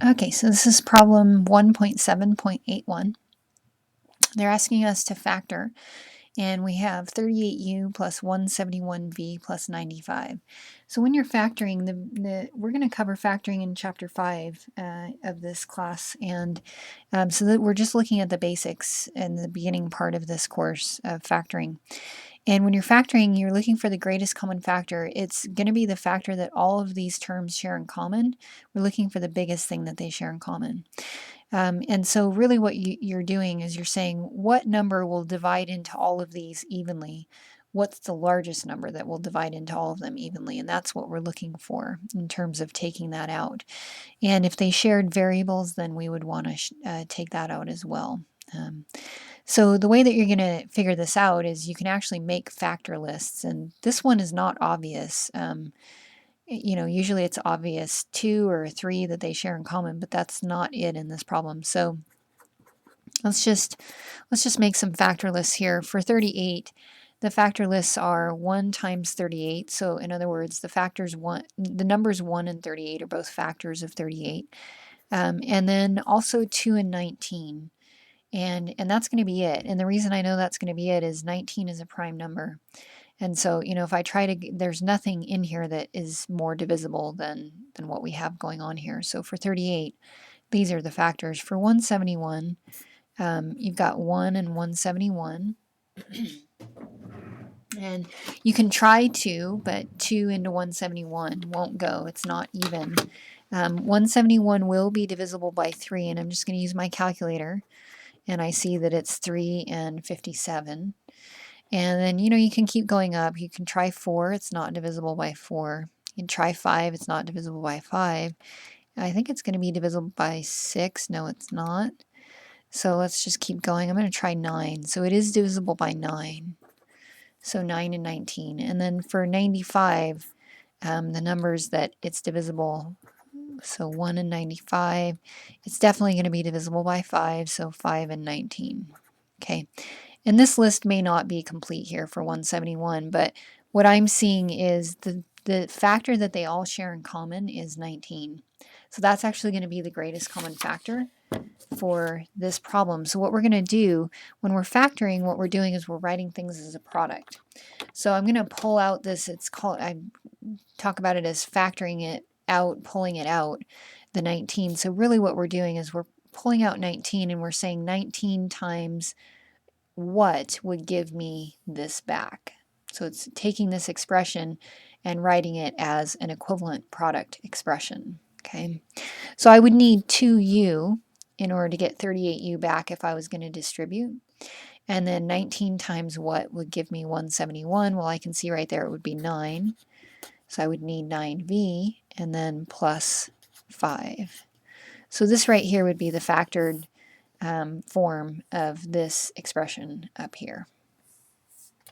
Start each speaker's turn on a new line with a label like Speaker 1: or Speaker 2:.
Speaker 1: Okay, so this is problem 1.7.81. They're asking us to factor, and we have 38u plus 171v plus 95. So when you're factoring, we're going to cover factoring in chapter 5 of this class, and so that we're just looking at the basics in the beginning part of this course of factoring. And when you're factoring, you're looking for the greatest common factor. It's going to be the factor that all of these terms share in common. We're looking for the biggest thing that they share in common. And so really what you're doing is you're saying what number will divide into all of these evenly? What's the largest number that will divide into all of them evenly? And that's what we're looking for in terms of taking that out. And if they shared variables, then we would want to take that out as well. So the way that you're going to figure this out is you can actually make factor lists, and this one is not obvious. Usually it's obvious 2 or 3 that they share in common, but that's not it in this problem. So let's just make some factor lists here. For 38, the factor lists are 1 times 38. So in other words, the numbers 1 and 38 are both factors of 38. And then also 2 and 19. And that's going to be it. And the reason I know that's going to be it is 19 is a prime number. And so, if I try to, there's nothing in here that is more divisible than what we have going on here. So for 38, these are the factors. For 171, you've got 1 and 171. And you can try 2, but 2 into 171 won't go. It's not even. 171 will be divisible by 3, and I'm just going to use my calculator. And I see that it's 3 and 57. And then, you can keep going up. You can try 4. It's not divisible by 4. You can try 5. It's not divisible by 5. I think it's going to be divisible by 6. No, it's not. So let's just keep going. I'm going to try 9. So it is divisible by 9. So 9 and 19. And then for 95, the numbers that it's divisible, so 1 and 95, it's definitely going to be divisible by 5. So 5 and 19. Okay. And this list may not be complete here for 171, but what I'm seeing is the factor that they all share in common is 19. So that's actually going to be the greatest common factor for this problem. So what we're going to do when we're factoring, what we're doing is we're writing things as a product. So I'm going to pull out this, I talk about it as factoring it out, pulling it out, the 19. So really what we're doing is we're pulling out 19 and we're saying 19 times what would give me this back. So it's taking this expression and writing it as an equivalent product expression. Okay, so I would need 2u in order to get 38u back if I was going to distribute. And then 19 times what would give me 171? Well, I can see right there it would be 9. So I would need 9v and then plus 5. So this right here would be the factored form of this expression up here.